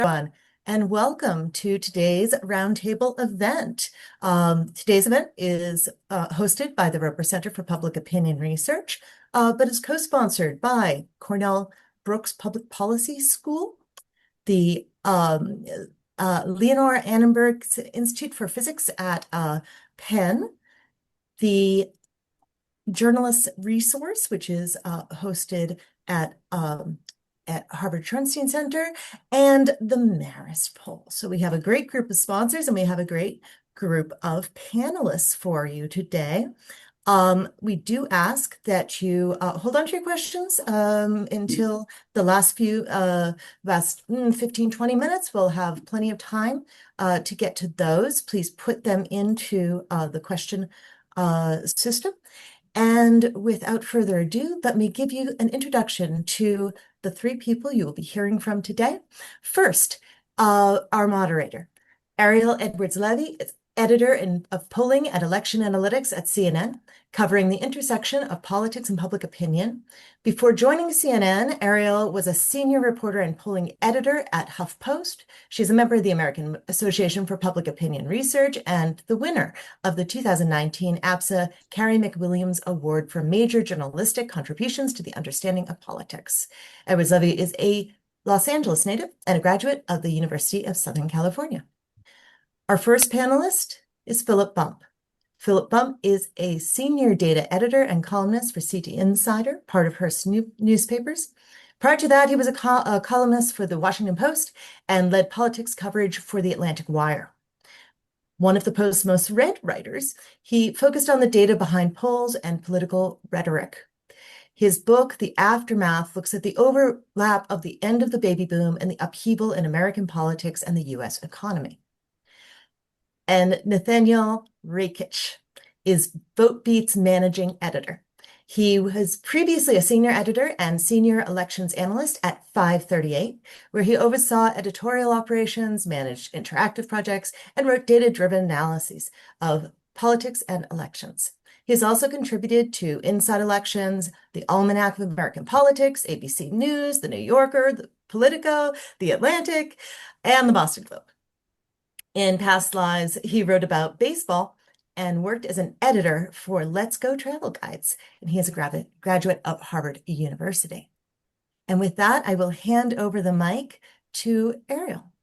Everyone, and welcome to today's roundtable event. Today's event is hosted by the Roper Center for Public Opinion Research, but is co-sponsored by Cornell Brooks Public Policy School, the Leonore Annenberg Institute for Physics at Penn, the Journalists Resource, which is hosted at Harvard Schronstein Center, and the Marist Poll. So we have a great group of sponsors and we have a great group of panelists for you today. We do ask that you hold on to your questions until the last 15, 20 minutes. We'll have plenty of time to get to those. Please put them into the question system. And without further ado, let me give you an introduction to the three people you will be hearing from today. First, our moderator, Ariel Edwards-Levy, is editor of polling and election analytics at CNN, covering the intersection of politics and public opinion. Before joining CNN, Ariel was a senior reporter and polling editor at HuffPost. She's a member of the American Association for Public Opinion Research and the winner of the 2019 APSA Carrie McWilliams Award for Major Journalistic Contributions to the Understanding of Politics. Edwards-Levy is a Los Angeles native and a graduate of the University of Southern California. Our first panelist is Philip Bump. Philip Bump is a senior data editor and columnist for CT Insider, part of Hearst newspapers. Prior to that, he was a columnist for the Washington Post and led politics coverage for the Atlantic Wire. One of the Post's most read writers, he focused on the data behind polls and political rhetoric. His book, The Aftermath, looks at the overlap of the end of the baby boom and the upheaval in American politics and the U.S. economy. And Nathaniel Rakich is VoteBeat's managing editor. He was previously a senior editor and senior elections analyst at 538, where he oversaw editorial operations, managed interactive projects, and wrote data-driven analyses of politics and elections. He has also contributed to Inside Elections, the Almanac of American Politics, ABC News, The New Yorker, the Politico, The Atlantic, and the Boston Globe. In past lives, he wrote about baseball and worked as an editor for Let's Go Travel Guides, and he is a graduate of Harvard University. And with that, I will hand over the mic to Ariel.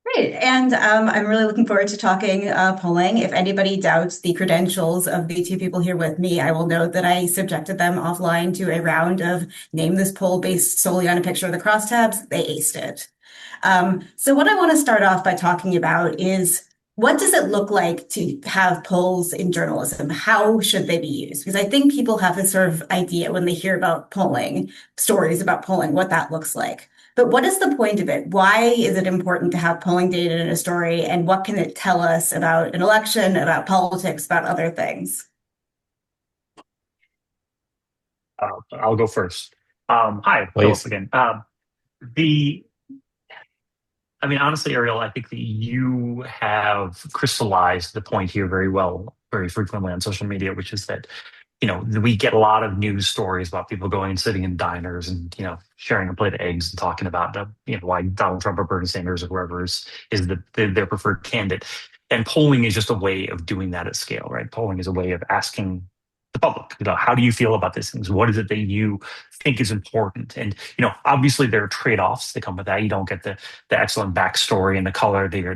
Great, and I'm really looking forward to talking polling. If anybody doubts the credentials of the two people here with me, I will note that I subjected them offline to a round of name this poll based solely on a picture of the crosstabs. They aced it. So what I want to start off by talking about is, what does it look like to have polls in journalism? How should they be used? Because I think people have this sort of idea when they hear about polling, stories about polling, what that looks like. But what is the point of it? Why is it important to have polling data in a story? And what can it tell us about an election, about politics, about other things? I'll go first. Hi, Please. Philip again. Honestly, Ariel, I think that you have crystallized the point here very well, very frequently on social media, which is that, we get a lot of news stories about people going and sitting in diners and, sharing a plate of eggs and talking about, why Donald Trump or Bernie Sanders or whoever is their preferred candidate. And polling is just a way of doing that at scale, right? Polling is a way of asking the public, how do you feel about these things? What is it that you think is important? And, obviously there are trade-offs that come with that. You don't get the excellent backstory and the color to your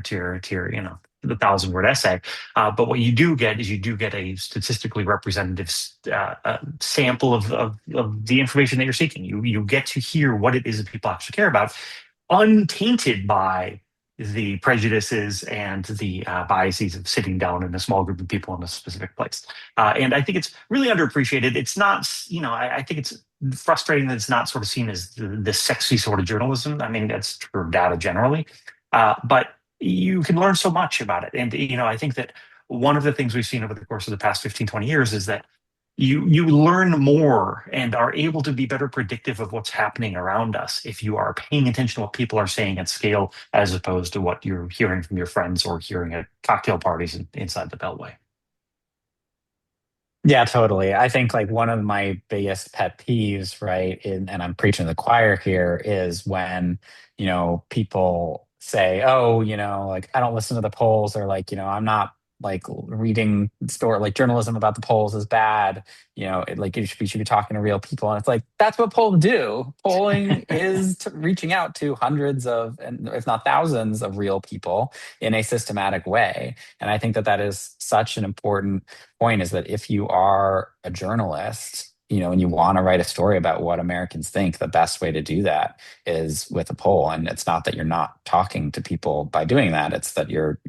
the 1,000-word essay. But what you do get is a statistically representative sample of the information that you're seeking. You get to hear what it is that people actually care about, untainted by the prejudices and the biases of sitting down in a small group of people in a specific place. And I think it's really underappreciated. It's not, I think it's frustrating that it's not sort of seen as the sexy sort of journalism. I mean, that's true of data generally. But you can learn so much about it. And, I think that one of the things we've seen over the course of the past 15, 20 years is that you learn more and are able to be better predictive of what's happening around us if you are paying attention to what people are saying at scale, as opposed to what you're hearing from your friends or hearing at cocktail parties inside the Beltway. Yeah, totally. I think like one of my biggest pet peeves, right, and I'm preaching to the choir here, is when, people say, "Oh, like I don't listen to the polls," or like, I'm not like reading story like journalism about the polls is bad. Like you should be talking to real people, and it's like that's what polls do. Polling is reaching out to hundreds of, and if not thousands, of real people in a systematic way. And I think that that is such an important point, is that if you are a journalist, and you want to write a story about what Americans think, the best way to do that is with a poll. And it's not that you're not talking to people by doing that. It's that you're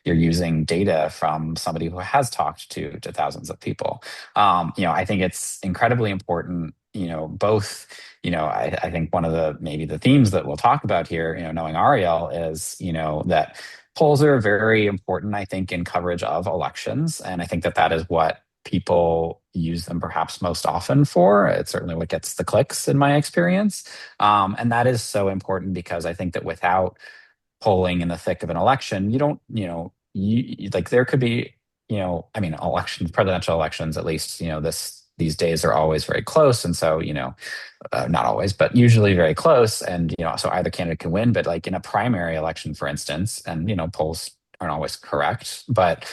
using data from somebody who has talked to thousands of people. I think it's incredibly important, both, I think one of the maybe the themes that we'll talk about here, knowing Ariel, is, that polls are very important, I think, in coverage of elections. And I think that that is what people use them perhaps most often for. It's certainly what gets the clicks in my experience. And that is so important because I think that without polling in the thick of an election, you don't, like there could be, I mean, elections, presidential elections, at least, these days are always very close. And so, not always, but usually very close. And, so either candidate can win, but like in a primary election, for instance, and, polls aren't always correct. But,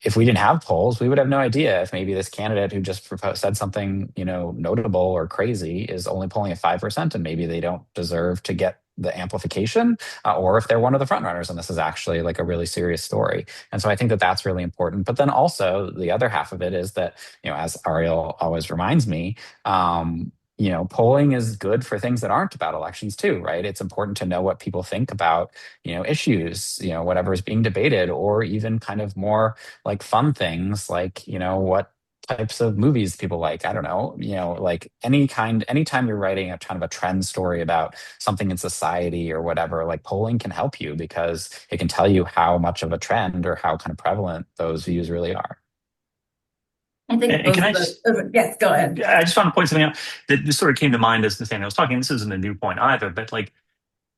if we didn't have polls, we would have no idea if maybe this candidate who just said something, notable or crazy is only polling at 5%, and maybe they don't deserve to get the amplification, or if they're one of the front runners and this is actually like a really serious story. And so I think that that's really important. But then also the other half of it is that, as Ariel always reminds me, polling is good for things that aren't about elections too, right? It's important to know what people think about, issues, whatever is being debated, or even kind of more like fun things like, what types of movies people like. I don't know, like anytime you're writing a kind of a trend story about something in society or whatever, like polling can help you because it can tell you how much of a trend or how kind of prevalent those views really are. I think And both can of I those. just Yes, go ahead. I just want to point something out that this sort of came to mind as Nathaniel was talking. This isn't a new point either, but like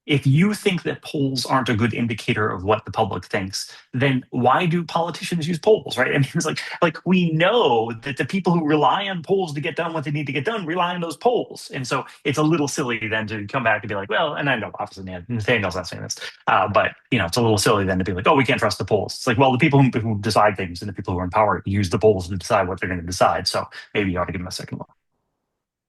if you think that polls aren't a good indicator of what the public thinks, then why do politicians use polls, right? I mean, it's like we know that the people who rely on polls to get done what they need to get done rely on those polls, and so it's a little silly then to come back and be like, well, and I know obviously Nathaniel's not saying this, but it's a little silly then to be like, oh, we can't trust the polls. It's like, well, the people who decide things and the people who are in power use the polls to decide what they're going to decide. So maybe you ought to give them a second look.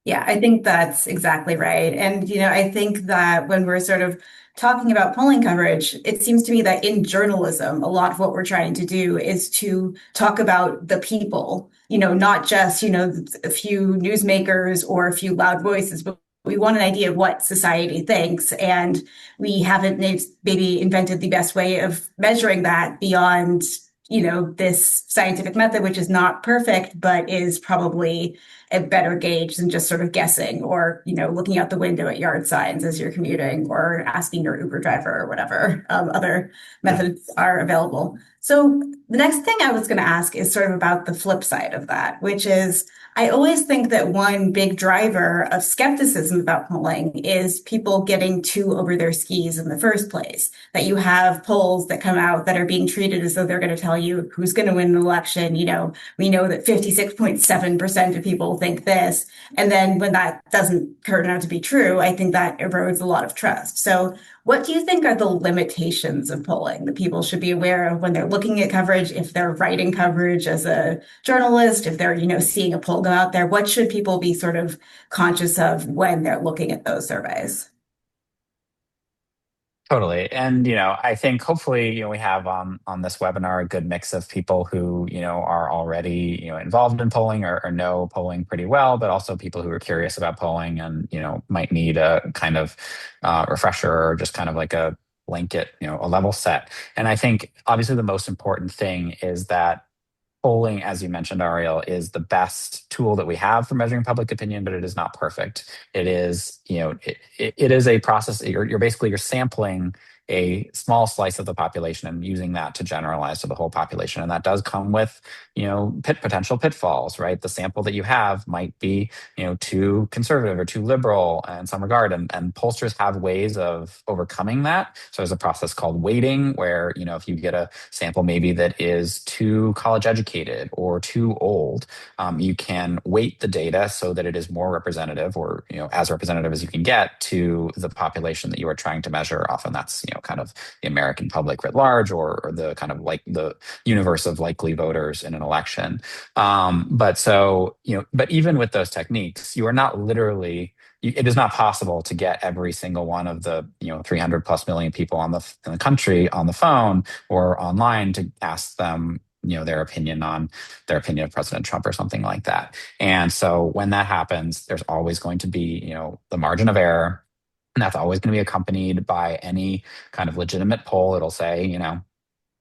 Yeah, I think that's exactly right. And, I think that when we're sort of talking about polling coverage, it seems to me that in journalism, a lot of what we're trying to do is to talk about the people, not just, a few newsmakers or a few loud voices, but we want an idea of what society thinks. And we haven't maybe invented the best way of measuring that beyond, this scientific method, which is not perfect, but is probably a better gauge than just sort of guessing or, looking out the window at yard signs as you're commuting or asking your Uber driver or whatever other methods are available. So the next thing I was going to ask is sort of about the flip side of that, which is I always think that one big driver of skepticism about polling is people getting too over their skis in the first place. That you have polls that come out that are being treated as though they're going to tell you who's going to win the election. We know that 56.7% of people think this. And then when that doesn't turn out to be true, I think that erodes a lot of trust. So what do you think are the limitations of polling that people should be aware of when they're looking at coverage, if they're writing coverage as a journalist, if they're, seeing a poll go out there? What should people be sort of conscious of when they're looking at those surveys? Totally. And, I think hopefully, we have on this webinar a good mix of people who, are already, involved in polling or know polling pretty well, but also people who are curious about polling and, might need a kind of refresher or just kind of like a blanket, a level set. And I think obviously the most important thing is that polling, as you mentioned, Ariel, is the best tool that we have for measuring public opinion, but it is not perfect. It is, it is a process. You're basically you're sampling a small slice of the population and using that to generalize to the whole population. And that does come with, potential pitfalls, right? The sample that you have might be, too conservative or too liberal in some regard. And pollsters have ways of overcoming that. So there's a process called weighting where, if you get a sample maybe that is too college educated or too old, you can weight the data so that it is more representative or, as representative as you can get to the population that you are trying to measure. Often that's, kind of the American public writ large or the kind of like the universe of likely voters in an election. But even with those techniques, you are not literally, it is not possible to get every single one of the 300 plus million people in the country on the phone or online to ask them their opinion of President Trump or something like that. And so when that happens, there's always going to be the margin of error, and that's always going to be accompanied by any kind of legitimate poll. It'll say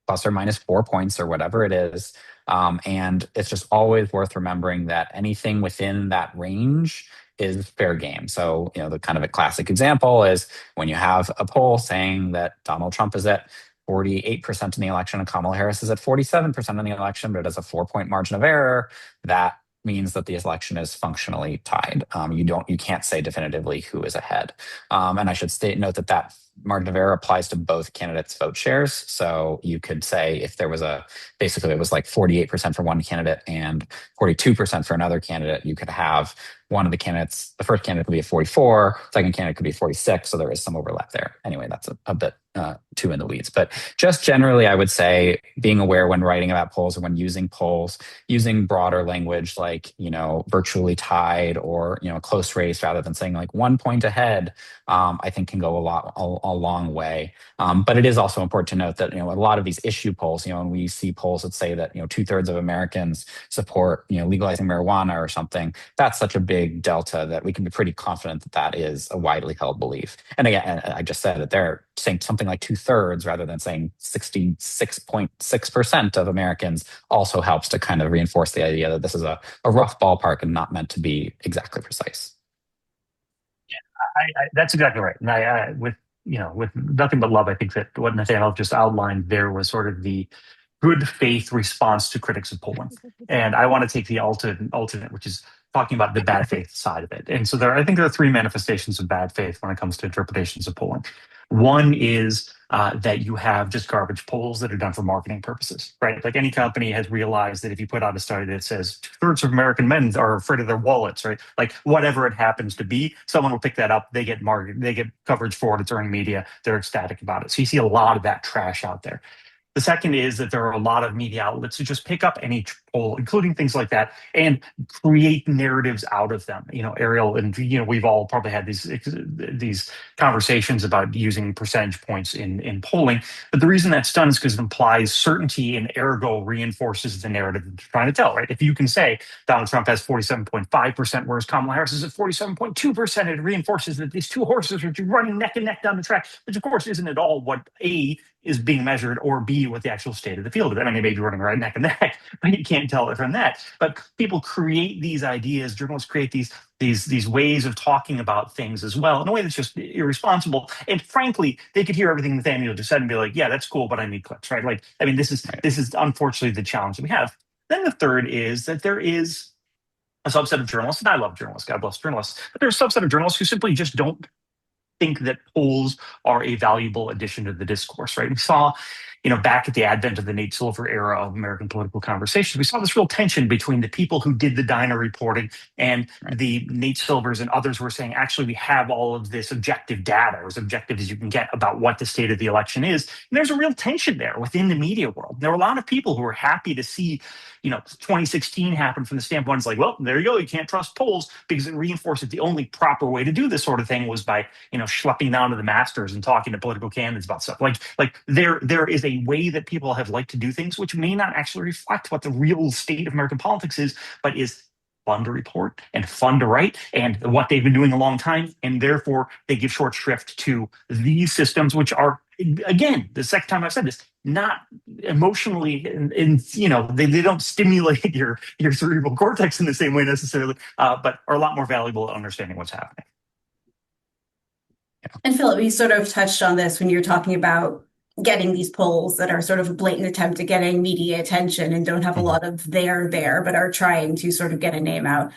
plus or minus 4 points or whatever it is. And it's just always worth remembering that anything within that range is fair game. So, the kind of a classic example is when you have a poll saying that Donald Trump is at 48% in the election and Kamala Harris is at 47% in the election, but it has a 4 point margin of error, that means that the election is functionally tied. You can't say definitively who is ahead. And I should note that margin of error applies to both candidates' vote shares. So you could say if there was basically it was like 48% for one candidate and 42% for another candidate, you could have one of the candidates, the first candidate could be a 44, second candidate could be 46. So there is some overlap there. Anyway, that's a bit too in the weeds. But just generally, I would say being aware when writing about polls or when using polls, using broader language like, virtually tied or, a close race rather than saying like 1 point ahead, I think can go a long way. But it is also important to note that, a lot of these issue polls, and we see polls that say that, 2/3 of Americans support, legalizing marijuana or something. That's such a big delta that we can be pretty confident that that is a widely held belief. And again, I just said that they're saying something like 2/3 rather than saying 66.6% of Americans also helps to kind of reinforce the idea that this is a rough ballpark and not meant to be exactly precise. That's exactly right. And with nothing but love, I think that what Nathaniel just outlined there was sort of the good faith response to critics of polling. And I want to take the alternate, which is talking about the bad faith side of it. And so I think there are three manifestations of bad faith when it comes to interpretations of polling. One is that you have just garbage polls that are done for marketing purposes, right? Like any company has realized that if you put out a study that says 2/3 of American men are afraid of their wallets, right? Like whatever it happens to be, someone will pick that up. They get coverage for it. It's earning media. They're ecstatic about it. So you see a lot of that trash out there. The second is that there are a lot of media outlets who just pick up any poll, including things like that, and create narratives out of them. Ariel, and we've all probably had these conversations about using percentage points in polling. But the reason that's done is because it implies certainty and ergo reinforces the narrative that they're trying to tell, right? If you can say Donald Trump has 47.5%, whereas Kamala Harris is at 47.2%, it reinforces that these two horses are running neck and neck down the track, which of course isn't at all what A is being measured or B what the actual state of the field is. I mean, they may be running right neck and neck, but you can't tell it from that. But people create these ideas, journalists create these ways of talking about things as well in a way that's just irresponsible. And frankly, they could hear everything Nathaniel just said and be like, yeah, that's cool, but I need clicks, right? Like, I mean, this is unfortunately the challenge that we have. Then the third is that there is a subset of journalists, and I love journalists, God bless journalists, but there's a subset of journalists who simply just don't think that polls are a valuable addition to the discourse, right? We saw, back at the advent of the Nate Silver era of American political conversations, we saw this real tension between the people who did the diner reporting and the Nate Silvers and others were saying, actually, we have all of this objective data, as objective as you can get about what the state of the election is. And there's a real tension there within the media world. There were a lot of people who were happy to see 2016 happen from the standpoint, it's like, well, there you go. You can't trust polls because it reinforces the only proper way to do this sort of thing was by, schlepping down to the masters and talking to political candidates about stuff. Like there is a way that people have liked to do things, which may not actually reflect what the real state of American politics is, but is fun to report and fun to write and what they've been doing a long time. And therefore they give short shrift to these systems, which are, again, the second time I've said this, not emotionally, they don't stimulate your cerebral cortex in the same way necessarily, but are a lot more valuable at understanding what's happening. And Philip, you sort of touched on this when you're talking about getting these polls that are sort of a blatant attempt at getting media attention and don't have a lot of there, but are trying to sort of get a name out.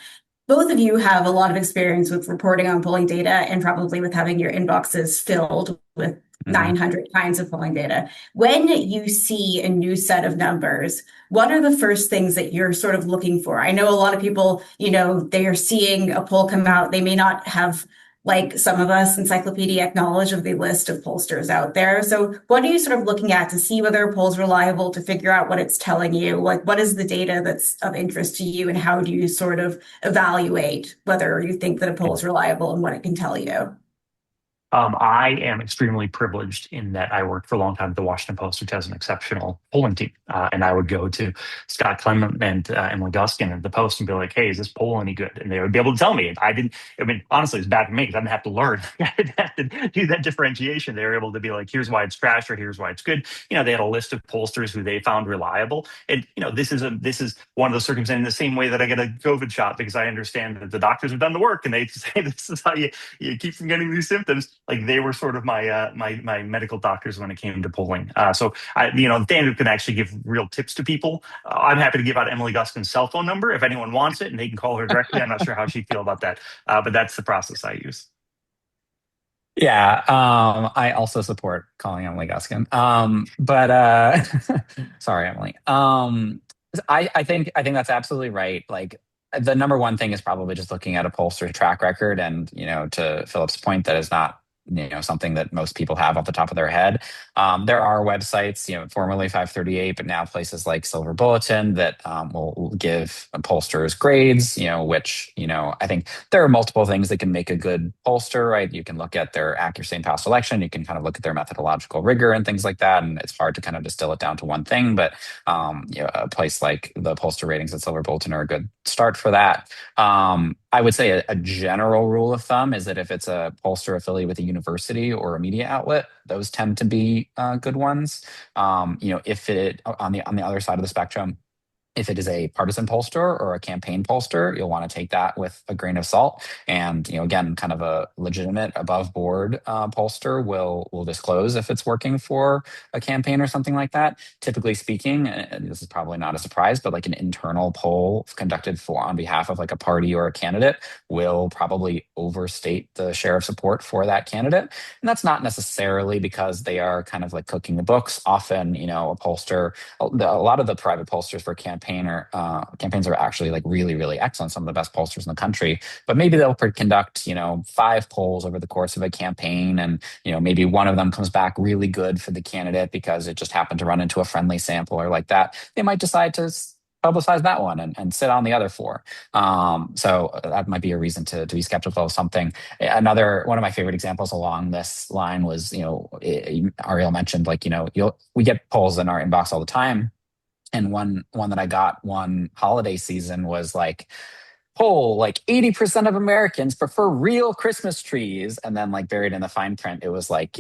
Both of you have a lot of experience with reporting on polling data and probably with having your inboxes filled with 900 kinds of polling data. When you see a new set of numbers, what are the first things that you're sort of looking for? I know a lot of people, they are seeing a poll come out. They may not have, like some of us, encyclopedic knowledge of the list of pollsters out there. So what are you sort of looking at to see whether a poll's reliable, to figure out what it's telling you? Like, what is the data that's of interest to you, and how do you sort of evaluate whether you think that a poll is reliable and what it can tell you? I am extremely privileged in that I worked for a long time at the Washington Post, which has an exceptional polling team. And I would go to Scott Clement and Emily Guskin at the Post and be like, hey, is this poll any good? And they would be able to tell me. And honestly, it's bad for me because I didn't have to learn. I didn't have to do that differentiation. They were able to be like, here's why it's trash or here's why it's good. They had a list of pollsters who they found reliable. And, this is one of those circumstances in the same way that I get a COVID shot because I understand that the doctors have done the work and they say this is how you keep from getting these symptoms. Like they were sort of my medical doctors when it came to polling. So Daniel can actually give real tips to people. I'm happy to give out Emily Guskin's cell phone number if anyone wants it, and they can call her directly. I'm not sure how she'd feel about that, but that's the process I use. Yeah, I also support calling Emily Guskin. Sorry, Emily. I think that's absolutely right. Like the number one thing is probably just looking at a pollster's track record, and to Philip's point, that is not something that most people have off the top of their head. There are websites, formerly 538, but now places like Silver Bulletin that will give pollsters grades, which, I think there are multiple things that can make a good pollster, right? You can look at their accuracy in past election. You can kind of look at their methodological rigor and things like that. And it's hard to kind of distill it down to one thing, but a place like the pollster ratings at Silver Bulletin are a good start for that. I would say a general rule of thumb is that if it's a pollster affiliated with a university or a media outlet, those tend to be good ones. If it on the other side of the spectrum, if it is a partisan pollster or a campaign pollster, you'll want to take that with a grain of salt. And again, kind of a legitimate above board pollster will disclose if it's working for a campaign or something like that. Typically speaking, and this is probably not a surprise, but like an internal poll conducted on behalf of like a party or a candidate will probably overstate the share of support for that candidate. And that's not necessarily because they are kind of like cooking the books. Often, a pollster, a lot of the private pollsters for campaigns are actually like really, really excellent. Some of the best pollsters in the country, but maybe they'll conduct, 5 polls over the course of a campaign. And, maybe one of them comes back really good for the candidate because it just happened to run into a friendly sample or like that. They might decide to publicize that one and sit on the other 4. So that might be a reason to be skeptical of something. Another one of my favorite examples along this line was, Ariel mentioned, like, we get polls in our inbox all the time. And one that I got one holiday season was like, poll, like 80% of Americans prefer real Christmas trees. And then like buried in the fine print, it was like,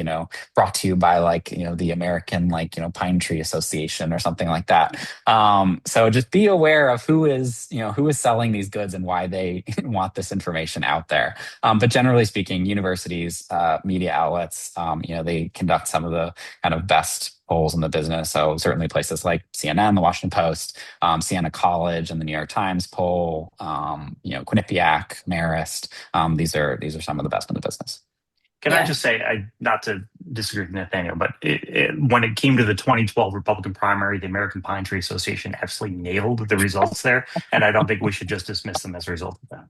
brought to you by like, the American like, Pine Tree Association or something like that. So just be aware of who is selling these goods and why they want this information out there. But generally speaking, universities, media outlets, they conduct some of the kind of best polls in the business. So certainly places like CNN, the Washington Post, Siena College, and the New York Times poll, Quinnipiac, Marist. These are some of the best in the business. Can I just say, not to disagree with Nathaniel, but when it came to the 2012 Republican primary, the American Pine Tree Association absolutely nailed the results there. And I don't think we should just dismiss them as a result of that.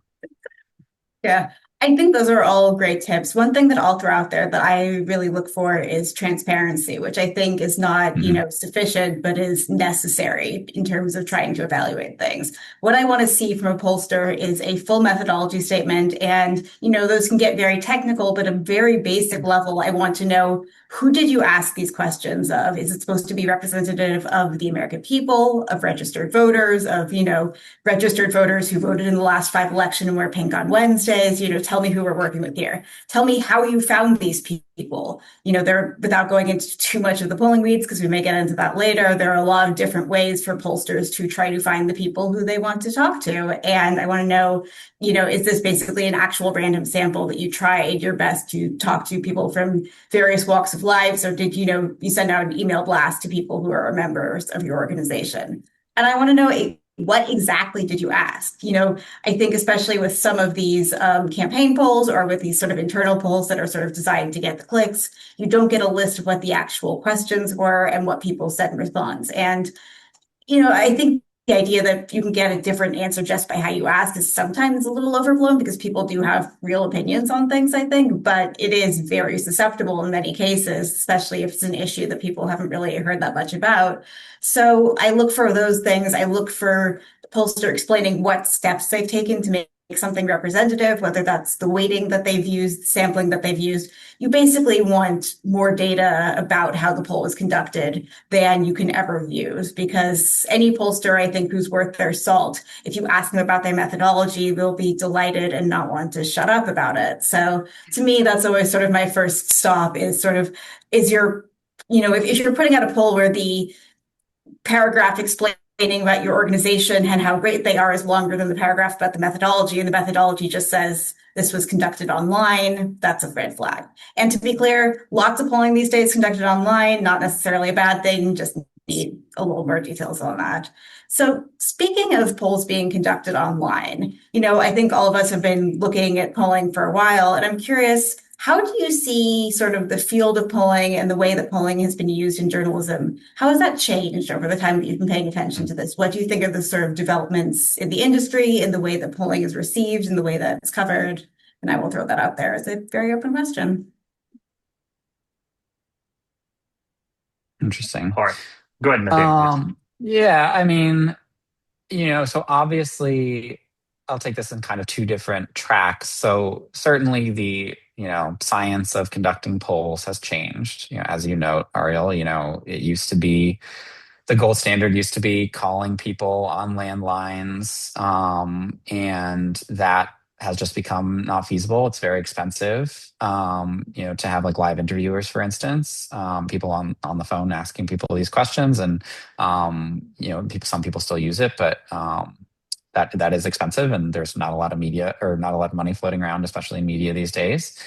Yeah, I think those are all great tips. One thing that I'll throw out there that I really look for is transparency, which I think is not, sufficient, but is necessary in terms of trying to evaluate things. What I want to see from a pollster is a full methodology statement. And, those can get very technical, but a very basic level. I want to know who did you ask these questions of? Is it supposed to be representative of the American people, of registered voters, of, registered voters who voted in the last 5 elections and wear pink on Wednesdays? Tell me who we're working with here. Tell me how you found these people. There, without going into too much of the polling weeds, because we may get into that later, there are a lot of different ways for pollsters to try to find the people who they want to talk to. And I want to know, is this basically an actual random sample that you tried your best to talk to people from various walks of life? Or did you send out an email blast to people who are members of your organization? And I want to know, what exactly did you ask? I think especially with some of these campaign polls or with these sort of internal polls that are sort of designed to get the clicks, you don't get a list of what the actual questions were and what people said in response. And, I think the idea that you can get a different answer just by how you ask is sometimes a little overblown, because people do have real opinions on things, I think, but it is very susceptible in many cases, especially if it's an issue that people haven't really heard that much about. So I look for those things. I look for the pollster explaining what steps they've taken to make something representative, whether that's the weighting that they've used, sampling that they've used. You basically want more data about how the poll was conducted than you can ever use, because any pollster, I think, who's worth their salt, if you ask them about their methodology, they'll be delighted and not want to shut up about it. So to me, that's always sort of my first stop, is sort of, if you're putting out a poll where the paragraph explaining about your organization and how great they are is longer than the paragraph about the methodology, and the methodology just says this was conducted online, that's a red flag. And to be clear, lots of polling these days conducted online, not necessarily a bad thing, just need a little more details on that. So speaking of polls being conducted online, I think all of us have been looking at polling for a while, and I'm curious, how do you see sort of the field of polling and the way that polling has been used in journalism? How has that changed over the time that you've been paying attention to this? What do you think are the sort of developments in the industry, in the way that polling is received, in the way that it's covered? And I will throw that out there as a very open question. Interesting. All right. Go ahead, Nathaniel. Yeah, I mean, so obviously I'll take this in kind of 2 different tracks. So certainly the, science of conducting polls has changed. As you note, Ariel, it used to be, the gold standard used to be calling people on landlines, and that has just become not feasible. It's very expensive, to have like live interviewers, for instance, people on the phone asking people these questions, and some people still use it, but that is expensive, and there's not a lot of media, or not a lot of money floating around, especially in media these days.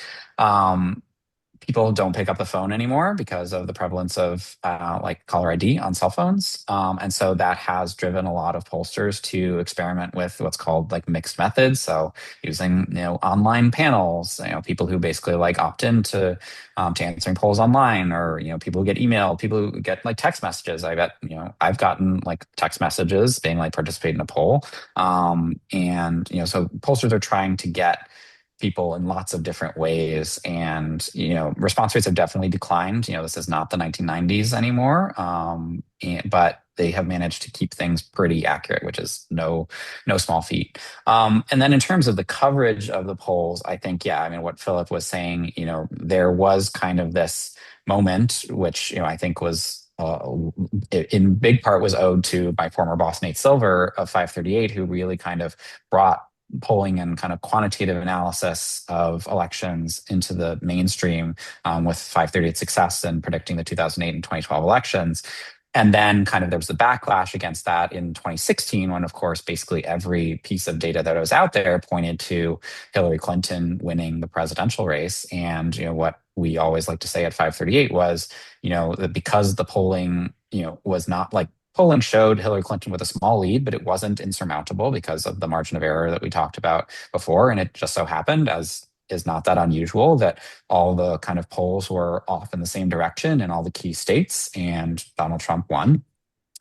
People don't pick up the phone anymore because of the prevalence of like caller ID on cell phones. And so that has driven a lot of pollsters to experiment with what's called like mixed methods. So using, online panels, people who basically like opt in to answering polls online, or, people who get email, people who get like text messages. I bet, I've gotten like text messages being like, participate in a poll. And, so pollsters are trying to get people in lots of different ways, and response rates have definitely declined. This is not the 1990s anymore, but they have managed to keep things pretty accurate, which is no small feat. And then in terms of the coverage of the polls, I think, what Philip was saying, there was kind of this moment, which I think was in big part was owed to my former boss Nate Silver of 538, who really kind of brought polling and kind of quantitative analysis of elections into the mainstream, with 538 success in predicting the 2008 and 2012 elections. And then kind of there was the backlash against that in 2016, when, of course, basically every piece of data that was out there pointed to Hillary Clinton winning the presidential race. And, what we always like to say at 538 was, that because the polling, was not like, polling showed Hillary Clinton with a small lead, but it wasn't insurmountable because of the margin of error that we talked about before. And it just so happened, as is not that unusual, that all the kind of polls were off in the same direction in all the key states, and Donald Trump won.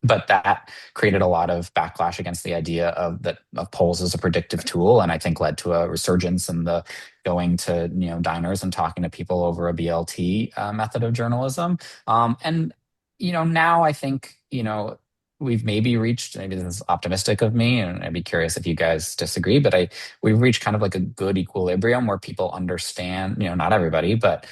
But that created a lot of backlash against the idea of polls as a predictive tool, and I think led to a resurgence in the going to diners and talking to people over a BLT method of journalism. And now I think we've maybe reached, maybe this is optimistic of me, and I'd be curious if you guys disagree, but we've reached kind of like a good equilibrium where people understand, not everybody, but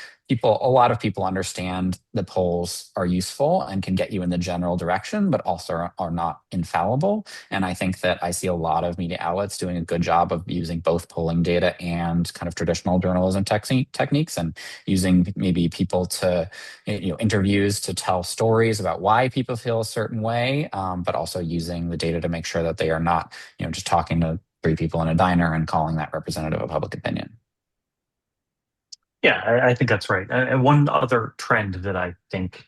a lot of people understand that polls are useful and can get you in the general direction, but also are not infallible. And I think that I see a lot of media outlets doing a good job of using both polling data and kind of traditional journalism techniques, and using maybe people to, interviews to tell stories about why people feel a certain way, but also using the data to make sure that they are not, just talking to three people in a diner and calling that representative of public opinion. Yeah, I think that's right. And one other trend that I think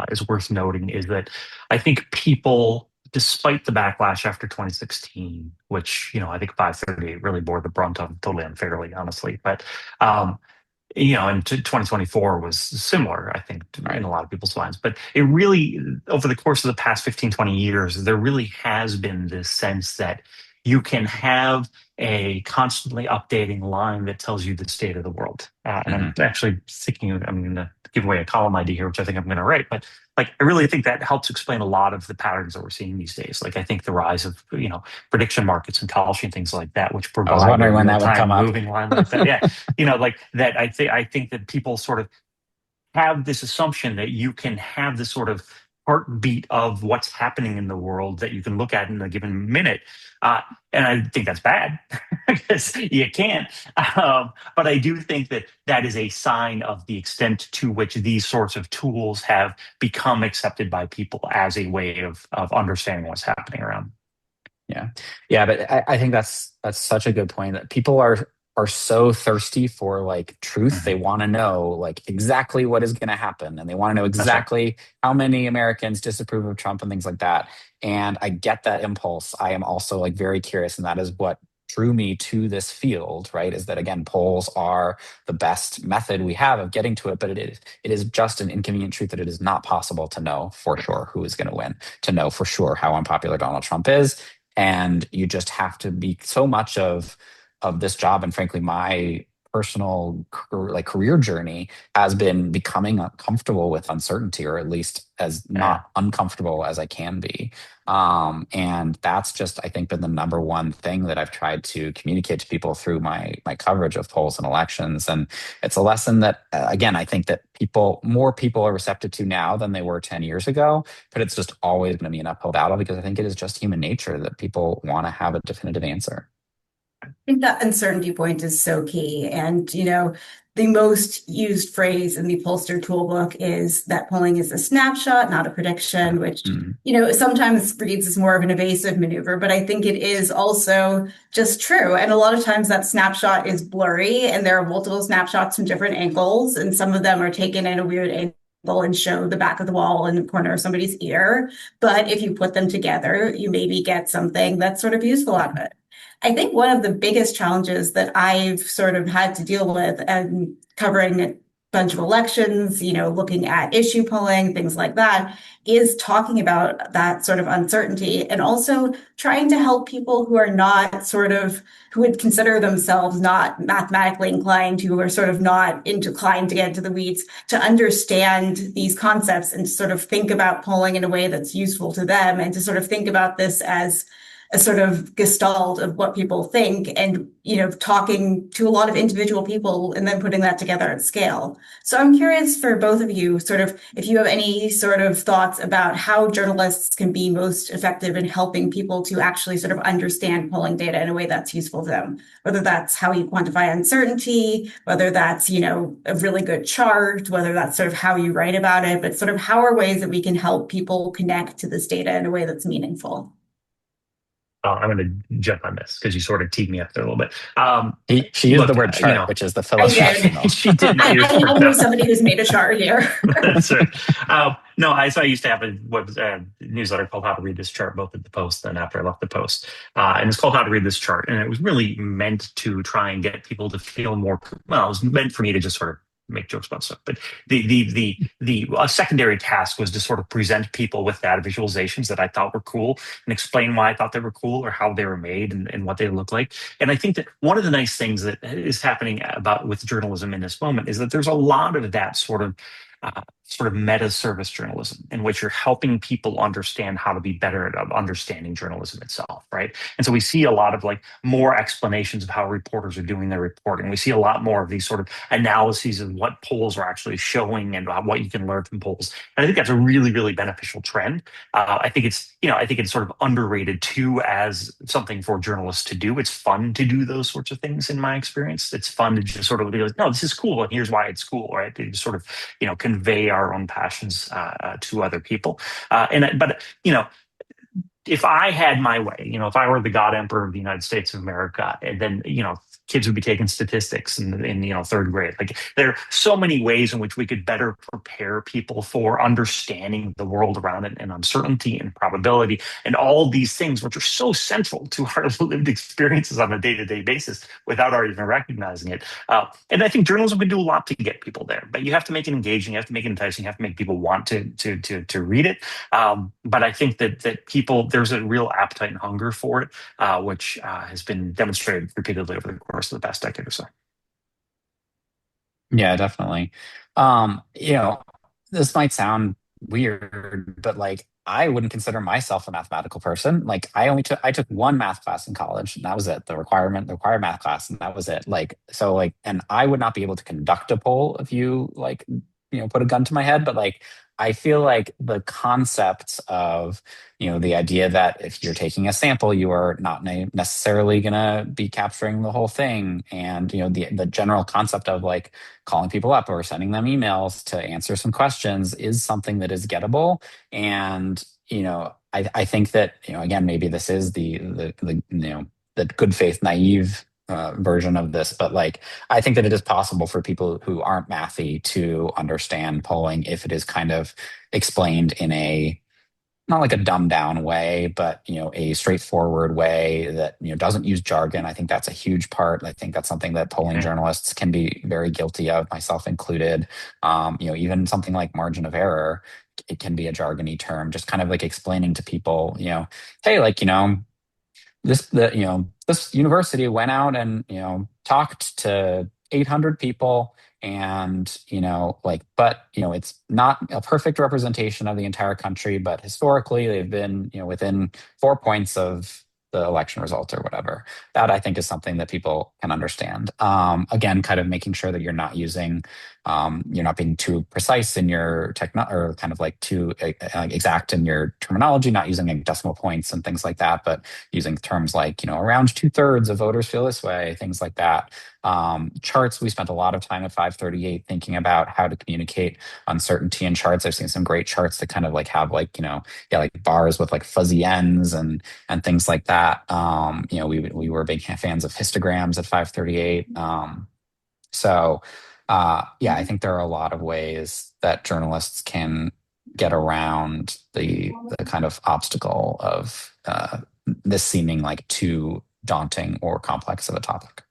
is worth noting is that I think people, despite the backlash after 2016, which, I think 538 really bore the brunt of totally unfairly, honestly. But and 2024 was similar, I think, in a lot of people's minds. But it really, over the course of the past 15, 20 years, there really has been this sense that you can have a constantly updating line that tells you the state of the world. And I'm actually thinking I'm going to give away a column idea here, which I think I'm going to write. But I really think that helps explain a lot of the patterns that we're seeing these days. I think the rise of prediction markets and Kalshi and things like that, which provide I was wondering when that would come up. moving line like that. Yeah, that. I think that people sort of have this assumption that you can have this sort of heartbeat of what's happening in the world that you can look at in a given minute. And I think that's bad because you can't. But I do think that that is a sign of the extent to which these sorts of tools have become accepted by people as a way of understanding what's happening around. Yeah, but I think that's such a good point, that people are so thirsty for truth. They want to know exactly what is going to happen, and they want to know exactly how many Americans disapprove of Trump and things like that. And I get that impulse. I am also very curious, and that is what drew me to this field, right? Is that, again, polls are the best method we have of getting to it, but it is just an inconvenient truth that it is not possible to know for sure who is going to win, to know for sure how unpopular Donald Trump is. And you just have to be, so much of this job, and frankly my personal career journey, has been becoming uncomfortable with uncertainty, or at least as not uncomfortable as I can be. And that's just, I think, been the number one thing that I've tried to communicate to people through my coverage of polls and elections. And it's a lesson that, again, I think that more people are receptive to now than they were 10 years ago, but it's just always going to be an uphill battle, because I think it is just human nature that people want to have a definitive answer. I think that uncertainty point is so key. And, the most used phrase in the pollster toolbook is that polling is a snapshot, not a prediction, which, sometimes reads as more of an evasive maneuver, but I think it is also just true. And a lot of times that snapshot is blurry, and there are multiple snapshots from different angles, and some of them are taken at a weird angle and show the back of the wall in the corner of somebody's ear. But if you put them together, you maybe get something that's sort of useful out of it. I think one of the biggest challenges that I've sort of had to deal with, and covering a bunch of elections, looking at issue polling, things like that, is talking about that sort of uncertainty, and also trying to help people who are not who would consider themselves not mathematically inclined, who are sort of not inclined to get into the weeds, to understand these concepts and to sort of think about polling in a way that's useful to them, and to sort of think about this as a sort of gestalt of what people think, and, talking to a lot of individual people and then putting that together at scale. So I'm curious for both of you, sort of, if you have any sort of thoughts about how journalists can be most effective in helping people to actually sort of understand polling data in a way that's useful to them, whether that's how you quantify uncertainty, whether that's, a really good chart, whether that's sort of how you write about it, but sort of how are ways that we can help people connect to this data in a way that's meaningful? I'm going to jump on this because you sort of teed me up there a little bit. She used the word chart, which is the philosophical. She did. I know somebody who's made a chart here. That's right. No, I used to have a newsletter called How to Read This Chart, both at the Post and after I left the Post. And it's called How to Read This Chart. And it was really meant to try and get people to feel more, it was meant for me to just sort of make jokes about stuff. But the secondary task was to sort of present people with data visualizations that I thought were cool, and explain why I thought they were cool, or how they were made, and what they look like. And I think that one of the nice things that is happening with journalism in this moment is that there's a lot of that sort of sort of meta service journalism, in which you're helping people understand how to be better at understanding journalism itself, right? And so we see a lot of like more explanations of how reporters are doing their reporting. We see a lot more of these sort of analyses of what polls are actually showing and what you can learn from polls. And I think that's a really, really beneficial trend. I think it's sort of underrated too as something for journalists to do. It's fun to do those sorts of things in my experience. It's fun to just sort of be like, no, this is cool, and here's why it's cool, right? To just sort of convey our own passions to other people. But if I had my way, if I were the God Emperor of the United States of America, and then kids would be taking statistics in third grade. Like there are so many ways in which we could better prepare people for understanding the world around it and uncertainty and probability and all these things which are so central to our lived experiences on a day-to-day basis without our even recognizing it. And I think journalism can do a lot to get people there, but you have to make it engaging, you have to make it enticing, you have to make people want to read it. But I think that people, there's a real appetite and hunger for it, which has been demonstrated repeatedly over the course of the past decade or so. Yeah, definitely. This might sound weird, but like I wouldn't consider myself a mathematical person. Like I took one math class in college, and that was it. The required math class, and that was it. And I would not be able to conduct a poll if you put a gun to my head, but like I feel like the concept of the idea that if you're taking a sample, you are not necessarily going to be capturing the whole thing, and the general concept of like calling people up or sending them emails to answer some questions is something that is gettable. And I think that again, maybe this is the good faith naive version of this, but like I think that it is possible for people who aren't mathy to understand polling if it is kind of explained in a not like a dumbed down way, but a straightforward way that doesn't use jargon. I think that's a huge part. I think that's something that polling journalists can be very guilty of, myself included. Even something like margin of error, it can be a jargony term. Just kind of like explaining to people, hey, this university went out and talked to 800 people, and it's not a perfect representation of the entire country, but historically they've been within 4 points of the election result or whatever. That I think is something that people can understand. Again, kind of making sure that you're not being too precise in your or kind of like too exact in your terminology, not using like decimal points and things like that, but using terms like around 2/3 of voters feel this way, things like that. Charts, we spent a lot of time at 538 thinking about how to communicate uncertainty in charts. I've seen some great charts that kind of like have like bars with like fuzzy ends and things like that. We were big fans of histograms at 538. I think there are a lot of ways that journalists can get around the kind of obstacle of this seeming like too daunting or complex of a topic.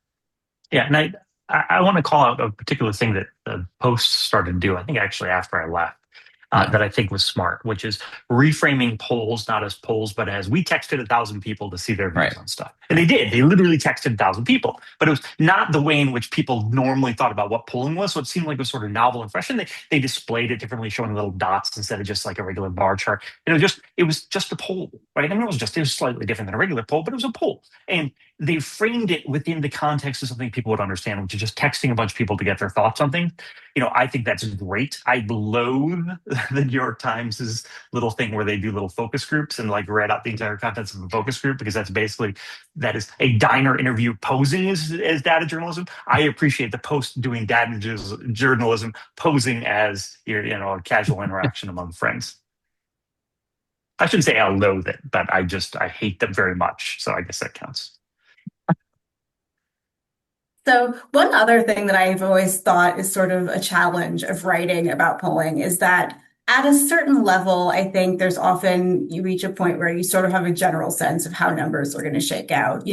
Yeah, and I want to call out a particular thing that the Post started to do, I think actually after I left, that I think was smart, which is reframing polls not as polls, but as we texted 1,000 people to see their views on stuff. And they did. They literally texted 1,000 people, but it was not the way in which people normally thought about what polling was. So it seemed like it was sort of novel and fresh. And they displayed it differently, showing little dots instead of just like a regular bar chart. And it was just a poll, right? I mean, it was slightly different than a regular poll, but it was a poll. And they framed it within the context of something people would understand, which is just texting a bunch of people to get their thoughts on things. I think that's great. I loathe the New York Times' little thing where they do little focus groups and like read out the entire contents of a focus group, because that is a diner interview posing as data journalism. I appreciate the Post doing data journalism posing as a casual interaction among friends. I shouldn't say I loathe it, but I hate them very much. So I guess that counts. So one other thing that I've always thought is sort of a challenge of writing about polling is that at a certain level, I think there's often you reach a point where you sort of have a general sense of how numbers are going to shake out.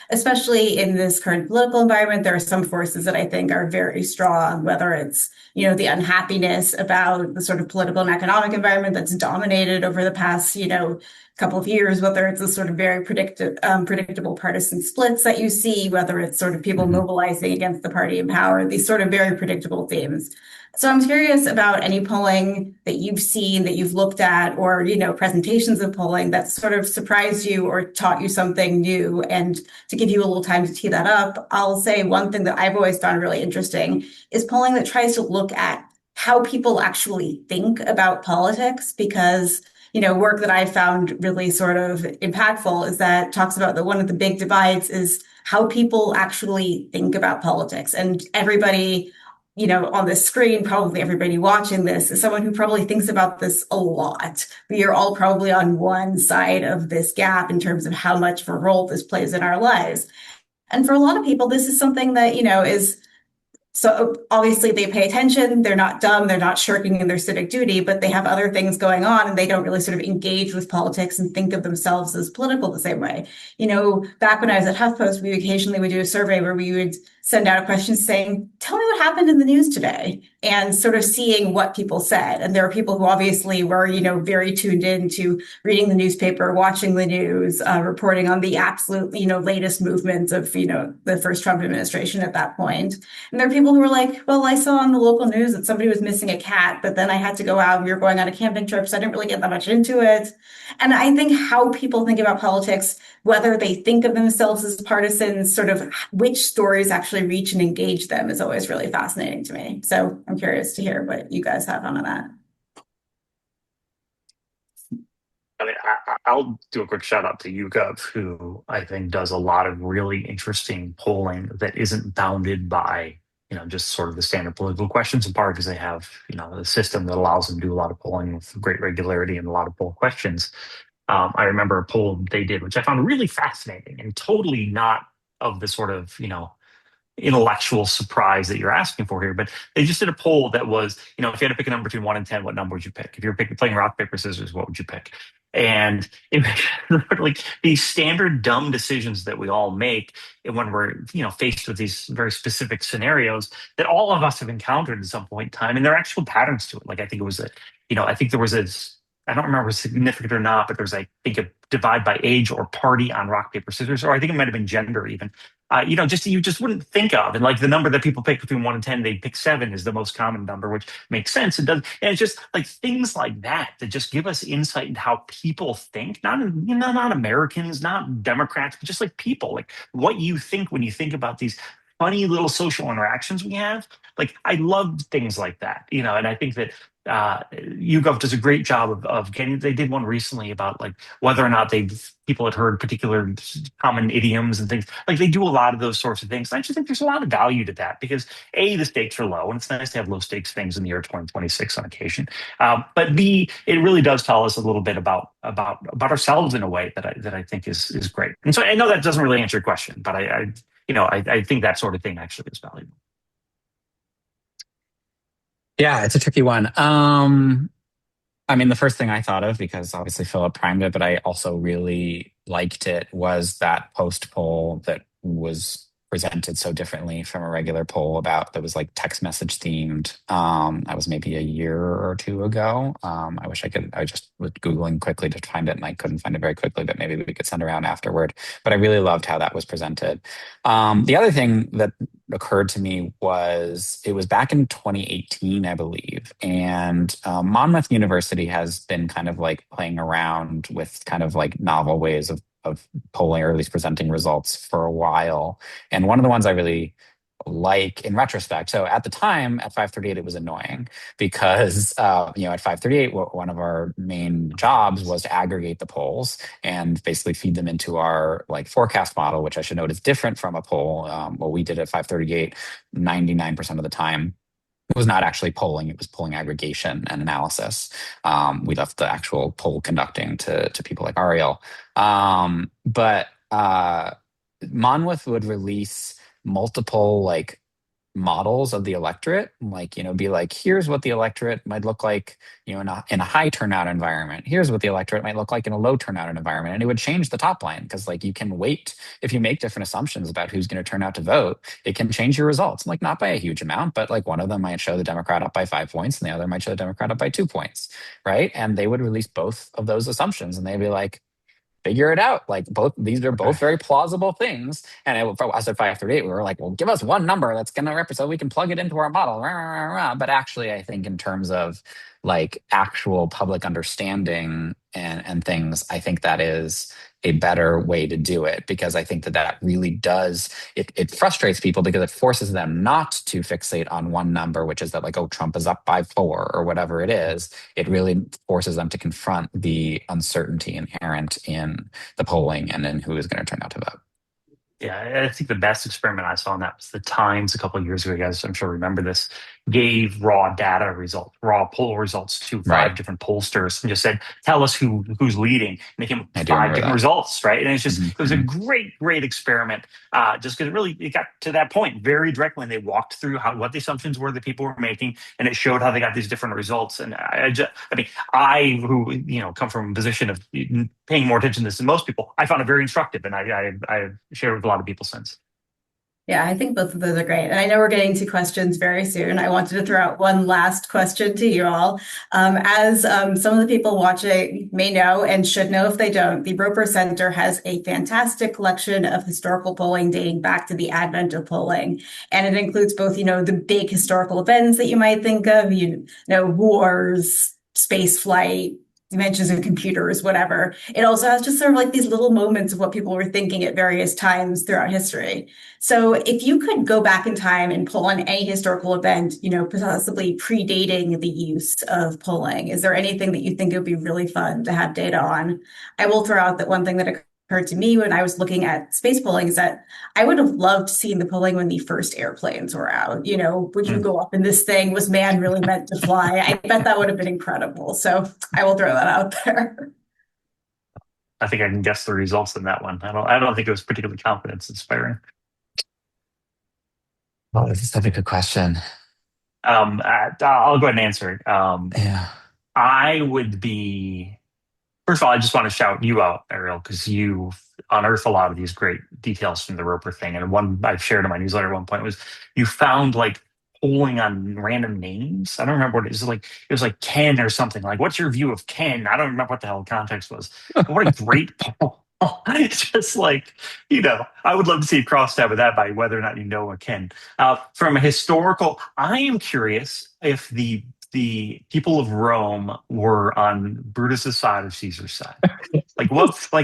Especially in this current political environment, there are some forces that I think are very strong, whether it's, the unhappiness about the sort of political and economic environment that's dominated over the past, couple of years, whether it's a sort of very predictable partisan splits that you see, whether it's sort of people mobilizing against the party in power, these sort of very predictable themes. So I'm curious about any polling that you've seen, that you've looked at, or, presentations of polling that sort of surprised you or taught you something new. And to give you a little time to tee that up, I'll say one thing that I've always found really interesting is polling that tries to look at how people actually think about politics, because work that I found really sort of impactful is that talks about that one of the big divides is how people actually think about politics. And everybody, on the screen, probably everybody watching this is someone who probably thinks about this a lot. We are all probably on one side of this gap in terms of how much of a role this plays in our lives. And for a lot of people, this is something that, is so obviously they pay attention. They're not dumb. They're not shirking in their civic duty, but they have other things going on and they don't really sort of engage with politics and think of themselves as political the same way. Back when I was at HuffPost, we occasionally would do a survey where we would send out a question saying, tell me what happened in the news today, and sort of seeing what people said. And there are people who obviously were, very tuned in to reading the newspaper, watching the news, reporting on the absolute, latest movements of, the first Trump administration at that point. And there are people who were like, well, I saw on the local news that somebody was missing a cat, but then I had to go out and we were going on a camping trip, so I didn't really get that much into it. And I think how people think about politics, whether they think of themselves as partisans, sort of which stories actually reach and engage them, is always really fascinating to me. So I'm curious to hear what you guys have on that. I mean, I'll do a quick shout out to YouGov, who I think does a lot of really interesting polling that isn't bounded by, just sort of the standard political questions, in part because they have, a system that allows them to do a lot of polling with great regularity and a lot of poll questions. I remember a poll they did, which I found really fascinating and totally not of the sort of, intellectual surprise that you're asking for here. But they just did a poll that was, if you had to pick a number between 1 and 10, what number would you pick? If you were playing rock, paper, scissors, what would you pick? And it like these standard dumb decisions that we all make when we're, faced with these very specific scenarios that all of us have encountered at some point in time. And there are actual patterns to it. Like I think it was I think there was I don't remember if it was significant or not, but there's, I think, a divide by age or party on rock, paper, scissors, or I think it might have been gender even. Just you just wouldn't think of. And like the number that people pick between 1 and 10, they pick 7 is the most common number, which makes sense. It does. And it's just like things like that just give us insight into how people think, not Americans, not Democrats, but just like people, like what you think when you think about these funny little social interactions we have. Like I loved things like that, and I think that YouGov does a great job of getting. They did one recently about like whether or not people had heard particular common idioms and things. Like they do a lot of those sorts of things. And I just think there's a lot of value to that because A, the stakes are low, and it's nice to have low stakes things in the year 2026 on occasion. But B, it really does tell us a little bit about ourselves in a way that I think is great. And so I know that doesn't really answer your question, but I think that sort of thing actually is valuable. Yeah, it's a tricky one. I mean, the first thing I thought of, because obviously Philip primed it, but I also really liked it, was that post poll that was presented so differently from a regular poll that was like text message themed. That was maybe a year or two ago. I wish I just was Googling quickly to find it and I couldn't find it very quickly, but maybe we could send around afterward. But I really loved how that was presented. The other thing that occurred to me was it was back in 2018, I believe. And Monmouth University has been kind of like playing around with kind of like novel ways of polling, or at least presenting results, for a while. And one of the ones I really like in retrospect. So at the time at 538, it was annoying because, at 538, one of our main jobs was to aggregate the polls and basically feed them into our like forecast model, which I should note is different from a poll. What we did at 538, 99% of the time, it was not actually polling, it was polling aggregation and analysis. We left the actual poll conducting to people like Ariel. But Monmouth would release multiple like models of the electorate, like, be like, here's what the electorate might look like, in a high turnout environment. Here's what the electorate might look like in a low turnout environment. And it would change the top line because like you can weight, if you make different assumptions about who's going to turn out to vote, it can change your results. Like not by a huge amount, but like one of them might show the Democrat up by 5 points and the other might show the Democrat up by 2 points. Right. And they would release both of those assumptions and they'd be like, figure it out. Like these are both very plausible things. And as of 538, we were like, well, give us one number that's going to represent, so we can plug it into our model. But actually, I think in terms of like actual public understanding and things, I think that is a better way to do it, because I think that really does, it frustrates people because it forces them not to fixate on one number, which is that like, oh, Trump is up by 4 or whatever it is. It really forces them to confront the uncertainty inherent in the polling and in who is going to turn out to vote. Yeah, I think the best experiment I saw on that was the Times a couple of years ago. You guys, I'm sure remember this. Gave raw data results, raw poll results to 5 Right. different pollsters, and just said, "Tell us who's leading." And they came I with do 5 remember different that. results, right? And it's just Mhm, it was a mhm. great experiment, just because it got to that point very directly, and they walked through what the assumptions were that people were making, and it showed how they got these different results. And I who come from a position of paying more attention to this than most people, I found it very instructive, and I shared with a lot of people since. Yeah, I think both of those are great. And I know we're getting to questions very soon. I wanted to throw out one last question to you all. As some of the people watching may know and should know if they don't, the Roper Center has a fantastic collection of historical polling dating back to the advent of polling. And it includes both, the big historical events that you might think of, wars, space flight, dimensions of computers, whatever. It also has just sort of like these little moments of what people were thinking at various times throughout history. So if you could go back in time and pull on any historical event, possibly predating the use of polling, is there anything that you think it would be really fun to have data on? I will throw out that one thing that occurred to me when I was looking at space polling is that I would have loved seeing the polling when the first airplanes were out. Would you go up in this thing? Was man really meant to fly? I bet that would have been incredible. So I will throw that out there. I think I can guess the results in that one. I don't think it was particularly confidence inspiring. Oh, this is such a good question. I'll go ahead and answer it. Yeah. I would be, first of all, I just want to shout you out, Ariel, because you unearth a lot of these great details from the Roper thing. And one I've shared in my newsletter at one point was you found like polling on random names. I don't remember what it is. Like it was like Ken or something. Like, what's your view of Ken? I don't remember what the hell the context was. But what a great poll. It's just like, I would love to see a crosstab with that by whether or not you know a Ken. From a historical, I am curious if the people of Rome were on Brutus's side or Caesar's side. Like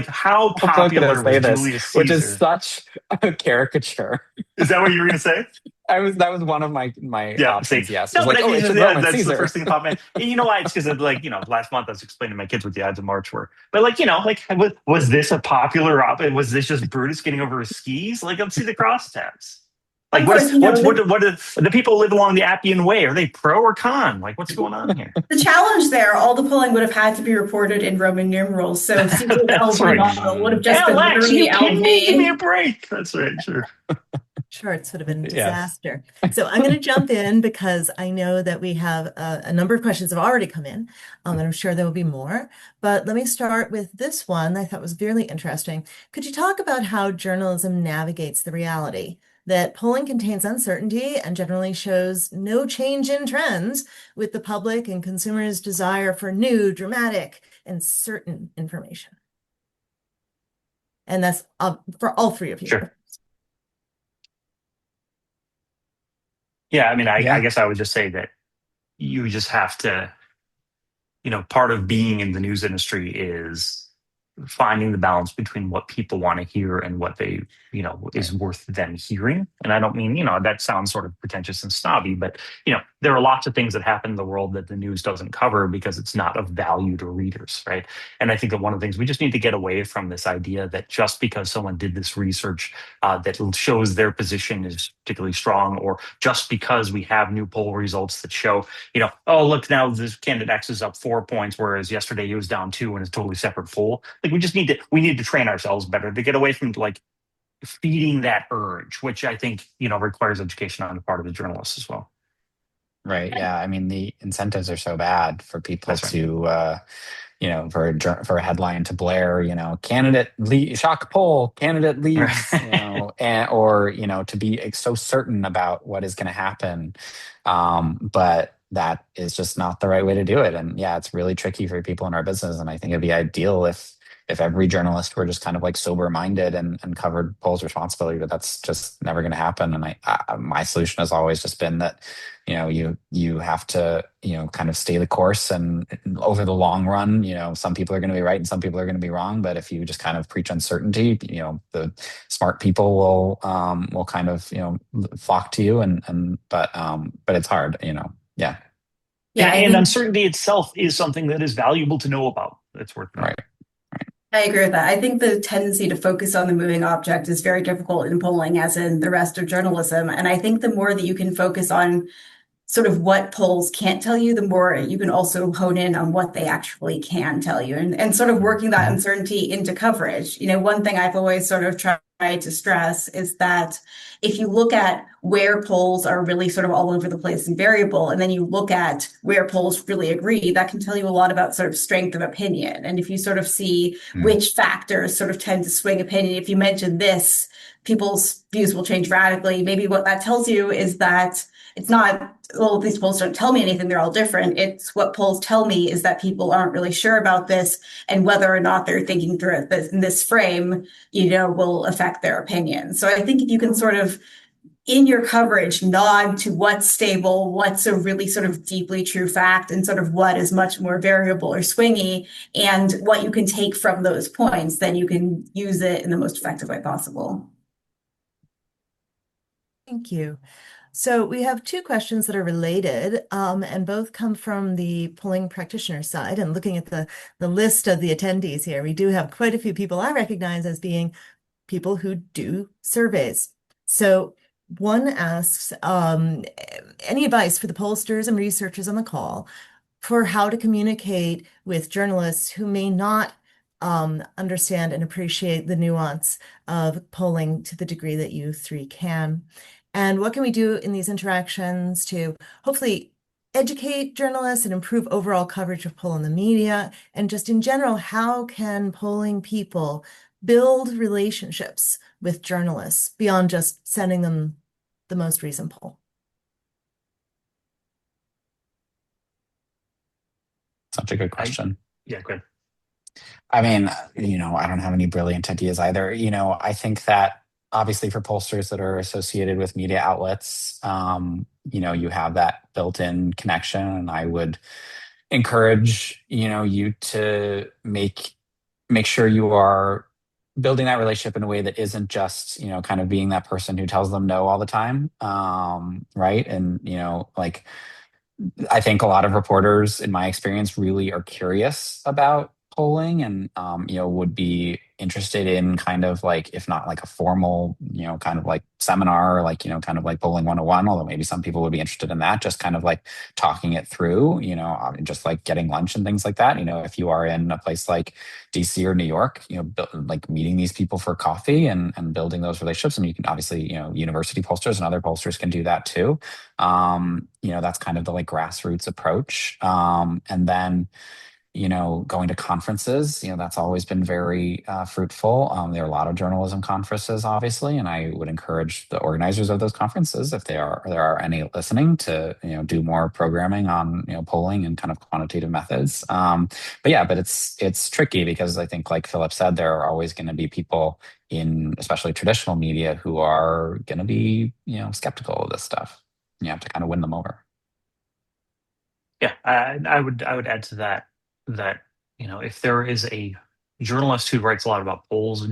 how I was going to popular say was this, Julius which is Caesar? such a caricature. Is that what you were going to say? That was one of my Yeah, see, options. Yes, it no, was but like, oh, it should yeah, Roman that's the Caesar. first thing that popped in. And you know why? It's because of last month I was explaining to my kids what the odds of March were. But was this a popular op? Was this just Brutus getting over his skis? Like, let's see the crosstabs. Like, Of course, what do the people who live along the Appian Way? Are they pro or con? Like, what's going on here? the challenge there, all the polling would have had to be reported in Roman numerals. So Caesar's That's LV right. model would have just been Alex, literally you kidding me? Give me a LV. break. That's right. Sure. Charts would have been a Yes. disaster. So I'm going to jump in because I know that we have a number of questions have already come in, and I'm sure there will be more. But let me start with this one I thought was really interesting. Could you talk about how journalism navigates the reality that polling contains uncertainty and generally shows no change in trends with the public and consumers' desire for new, dramatic, and certain information? And that's for all 3 of you. Sure. Yeah, Yeah. I guess I would just say that you just have to, part of being in the news industry is finding the balance between what people want to hear and what they, is worth them hearing. And I don't mean, that sounds sort of pretentious and snobby, but, there are lots of things that happen in the world that the news doesn't cover because it's not of value to readers, right? And I think that one of the things we just need to get away from this idea that just because someone did this research that shows their position is particularly strong, or just because we have new poll results that show, oh, look, now this candidate X is up 4 points, whereas yesterday he was down 2 in a totally separate poll. Like we need to train ourselves better to get away from like feeding that urge, which I think, requires education on the part of the journalists as well. Right. Yeah. I mean, the incentives are so bad for people That's right. to, for a headline to blare, candidate shock poll, candidate leaves, or to be so certain about what is going to happen. But that is just not the right way to do it. And yeah, it's really tricky for people in our business. And I think it'd be ideal if if every journalist were just kind of like sober minded and covered polls responsibility, but that's just never going to happen. And my solution has always just been that, you have to, kind of stay the course, and over the long run, some people are going to be right and some people are going to be wrong. But if you just kind of preach uncertainty, the smart people will kind of, flock to you, but it's hard, yeah. Yeah, I And think uncertainty itself is something that is valuable to know about. It's worth knowing. Right. I agree with that. I think the tendency to focus on the moving object is very difficult in polling, as in the rest of journalism. And I think the more that you can focus on sort of what polls can't tell you, the more you can also hone in on what they actually can tell you, and sort of working that uncertainty into coverage. One thing I've always sort of tried to stress is that if you look at where polls are really sort of all over the place and variable, and then you look at where polls really agree, that can tell you a lot about sort of strength of opinion. And if you sort of see which factors sort of tend to swing opinion, if you mention this, people's views will change radically. Maybe what that tells you is that it's not, well, these polls don't tell me anything, they're all different. It's what polls tell me is that people aren't really sure about this, and whether or not they're thinking through it in this frame, will affect their opinion. So I think if you can sort of, in your coverage, nod to what's stable, what's a really sort of deeply true fact, and sort of what is much more variable or swingy, and what you can take from those points, then you can use it in the most effective way possible. Thank you. So we have two questions that are related, and both come from the polling practitioner side. And looking at the list of the attendees here, we do have quite a few people I recognize as being people who do surveys. So one asks, any advice for the pollsters and researchers on the call for how to communicate with journalists who may not understand and appreciate the nuance of polling to the degree that you three can? And what can we do in these interactions to hopefully educate journalists and improve overall coverage of poll in the media? And just in general, how can polling people build relationships with journalists beyond just sending them the most recent poll? Such a good question. Yeah, good. I mean, I don't have any brilliant ideas either. I think that obviously for pollsters that are associated with media outlets, you have that built-in connection, and I would encourage, you to make sure you are building that relationship in a way that isn't just, kind of being that person who tells them no all the time. Right. And, like, I think a lot of reporters, in my experience, really are curious about polling, and would be interested in kind of like, if not like a formal, kind of like seminar, or like, kind of like polling 101, although maybe some people would be interested in that, just kind of like talking it through, just like getting lunch and things like that. If you are in a place like DC or New York, like meeting these people for coffee and building those relationships. And you can obviously, university pollsters and other pollsters can do that too. That's kind of the like grassroots approach. And then, going to conferences, that's always been very fruitful. There are a lot of journalism conferences, obviously, and I would encourage the organizers of those conferences, if there are any listening, to do more programming on polling and kind of quantitative methods. But it's tricky, because I think, like Philip said, there are always going to be people in especially traditional media who are going to be skeptical of this stuff. You have to kind of win them over. Yeah, I would add to that if there is a journalist who writes a lot about polls,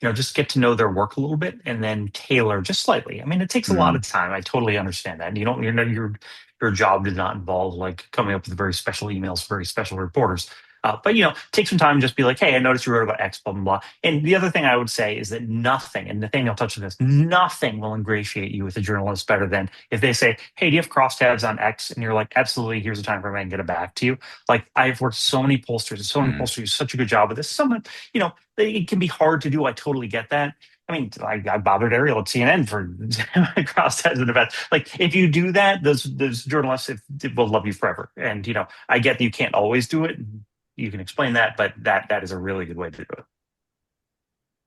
just get to know their work a little bit, and then tailor just slightly. I mean, it takes a lot of time. I totally understand that. And your job does not involve like coming up with very special emails for very special reporters. But take some time and just be like, hey, I noticed you wrote about X, blah, blah, blah. And the other thing I would say is that nothing, and Nathaniel touched on this, nothing will ingratiate you with a journalist better than if they say, hey, do you have crosstabs on X? And you're like, absolutely, here's the time frame, I can get it back to you. Like, I've worked so many pollsters, and so many pollsters do such a good job with this. Someone, it can be hard to do. I totally get that. I mean, I bothered Ariel at CNN for crosstabs and events. Like, if you do that, those journalists will love you forever. And I get that you can't always do it. You can explain that, but that is a really good way to do it.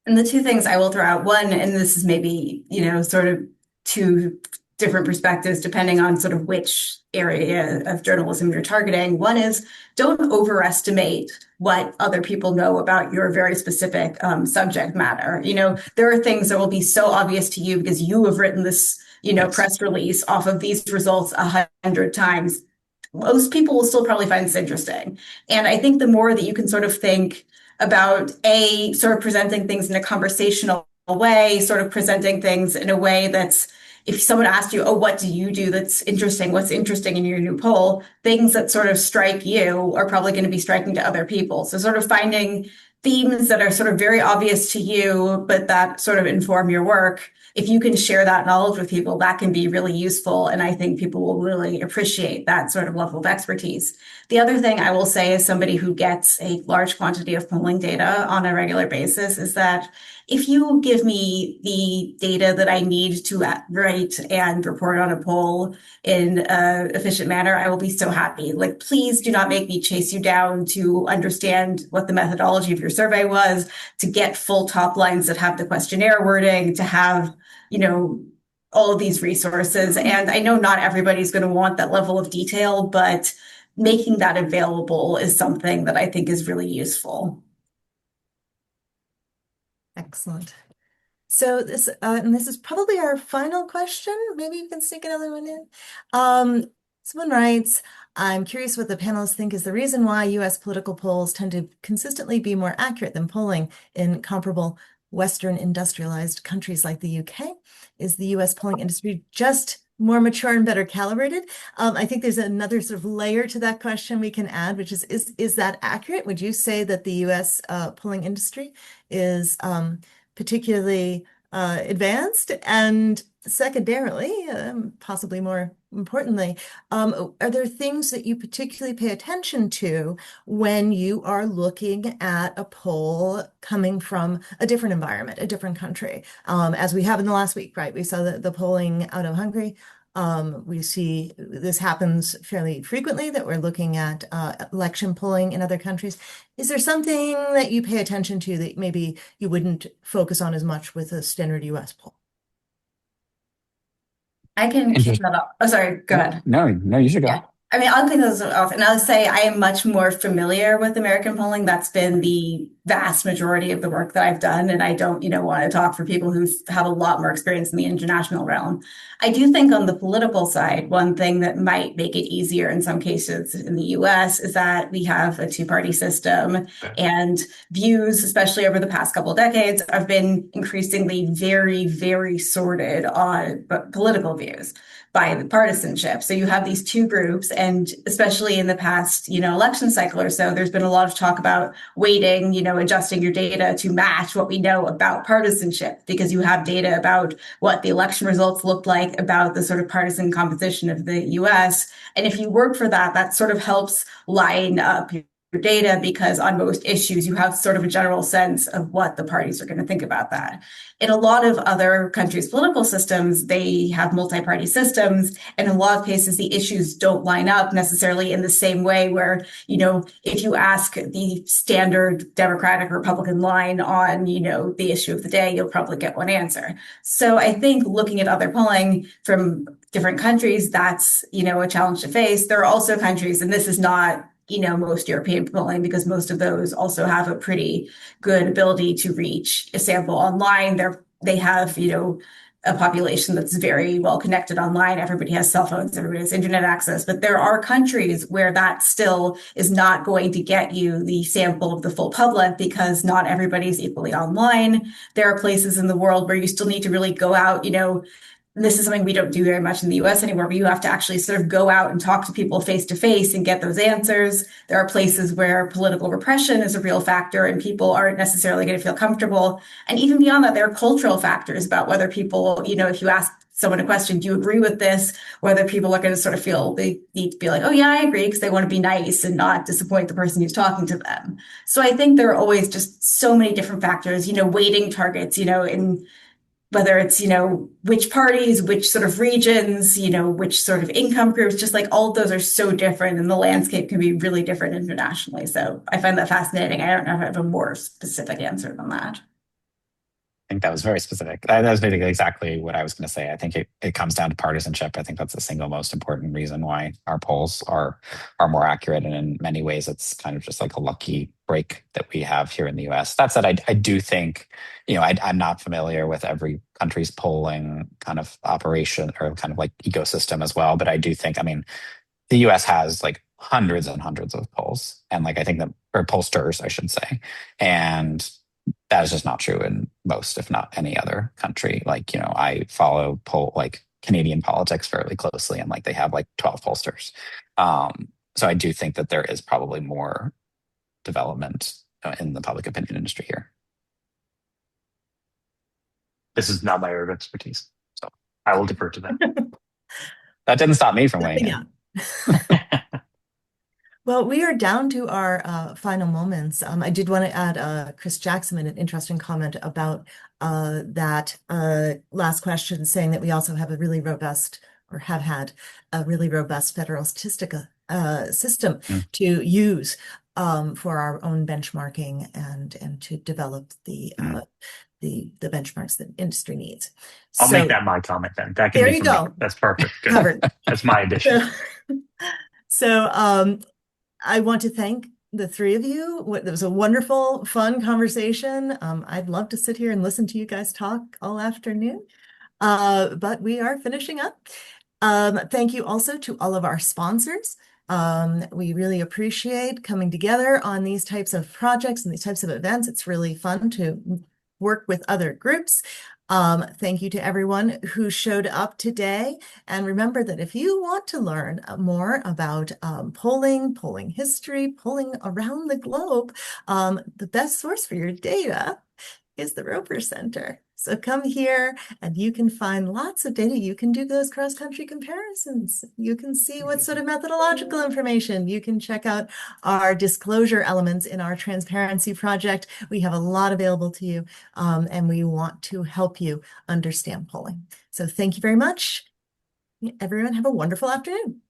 And the two things I will throw out, one, and this is maybe, sort of too different perspectives depending on sort of which area of journalism you're targeting. One is don't overestimate what other people know about your very specific subject matter. There are things that will be so obvious to you because you have written this, press release off of these results 100 times. Most people will still probably find this interesting. And I think the more that you can sort of think about sort of presenting things in a conversational way, sort of presenting things in a way that's, if someone asked you, oh, what do you do that's interesting? What's interesting in your new poll? Things that sort of strike you are probably going to be striking to other people. So sort of finding themes that are sort of very obvious to you, but that sort of inform your work. If you can share that knowledge with people, that can be really useful. And I think people will really appreciate that sort of level of expertise. The other thing I will say as somebody who gets a large quantity of polling data on a regular basis is that if you give me the data that I need to write and report on a poll in an efficient manner, I will be so happy. Like, please do not make me chase you down to understand what the methodology of your survey was, to get full top lines that have the questionnaire wording, to have, all of these resources. And I know not everybody's going to want that level of detail, but making that available is something that I think is really useful. Excellent. So and this is probably our final question. Maybe you can sneak another one in. Someone writes, I'm curious what the panelists think is the reason why U.S. political polls tend to consistently be more accurate than polling in comparable Western industrialized countries like the UK. Is the U.S. polling industry just more mature and better calibrated? I think there's another sort of layer to that question we can add, which is that accurate? Would you say that the U.S. Polling industry is particularly advanced? And secondarily, possibly more importantly, are there things that you particularly pay attention to when you are looking at a poll coming from a different environment, a different country? As we have in the last week, right? We saw the polling out of Hungary. We see this happens fairly frequently, that we're looking at election polling in other countries. Is there something that you pay attention to that maybe you wouldn't focus on as much with a standard US poll? I can kick that off. Oh, sorry, go ahead. No, you should go. Yeah. I mean, I'll kick those off, and I'll say I am much more familiar with American polling. That's been the vast majority of the work that I've done, and I don't, want to talk for people who have a lot more experience in the international realm. I do think on the political side, one thing that might make it easier in some cases in the US is that we have a two-party system, and views, especially over the past couple of decades, have been increasingly very, very sorted on political views by the partisanship. So you have these two groups, and especially in the past, election cycle or so, there's been a lot of talk about weighting, adjusting your data to match what we know about partisanship, because you have data about what the election results look like, about the sort of partisan composition of the US. And if you work for that, that sort of helps line up your data, because on most issues, you have sort of a general sense of what the parties are going to think about that. In a lot of other countries' political systems, they have multi-party systems. And in a lot of cases, the issues don't line up necessarily in the same way, where, if you ask the standard Democratic or Republican line on, the issue of the day, you'll probably get one answer. So I think looking at other polling from different countries, that's, a challenge to face. There are also countries, and this is not most European polling, because most of those also have a pretty good ability to reach a sample online. They have, a population that's very well connected online. Everybody has cell phones, everybody has internet access, but there are countries where that still is not going to get you the sample of the full public, because not everybody's equally online. There are places in the world where you still need to really go out, this is something we don't do very much in the US anymore, but you have to actually sort of go out and talk to people face to face and get those answers. There are places where political repression is a real factor and people aren't necessarily going to feel comfortable. And even beyond that, there are cultural factors about whether people, if you ask someone a question, do you agree with this? Whether people are going to sort of feel they need to be like, oh yeah, I agree, because they want to be nice and not disappoint the person who's talking to them. So I think there are always just so many different factors, weighting targets, in whether it's, which parties, which sort of regions, which sort of income groups, just like all of those are so different, and the landscape can be really different internationally. So I find that fascinating. I don't know if I have a more specific answer than that. think that was very specific. That was basically exactly what I was going to say. I think it comes down to partisanship. I think that's the single most important reason why our polls are more accurate. And in many ways, it's kind of just like a lucky break that we have here in the US. That said, I do think, I'm not familiar with every country's polling kind of operation or kind of like ecosystem as well. But I do think, the US has like hundreds and hundreds of polls and like I think that or pollsters, I should say. And that is just not true in most, if not any other country. Like, I follow like Canadian politics fairly closely and like they have like 12 pollsters. So I do think that there is probably more development in the public opinion industry here. This is not my area of expertise, so I will defer to that. That didn't stop me from weighing in. Well, we are down to our final moments. I did want to add Chris Jackson an interesting comment about that last question, saying that we also have a really robust, or have had a really robust federal statistical system to use for our own benchmarking and to develop the benchmarks that industry needs. I'll make that my comment then. That can there be you from go. me. That's perfect. Good. Covered. That's my addition. So I want to thank the three of you. It was a wonderful, fun conversation. I'd love to sit here and listen to you guys talk all afternoon, but we are finishing up. Thank you also to all of our sponsors. We really appreciate coming together on these types of projects and these types of events. It's really fun to work with other groups. Thank you to everyone who showed up today. And remember that if you want to learn more about polling history, polling around the globe, the best source for your data is the Roper Center. So come here and you can find lots of data. You can do those cross-country comparisons. You can see what sort of methodological information. You can check out our disclosure elements in our transparency project. We have a lot available to you, and we want to help you understand polling. So thank you very much. Everyone have a wonderful afternoon.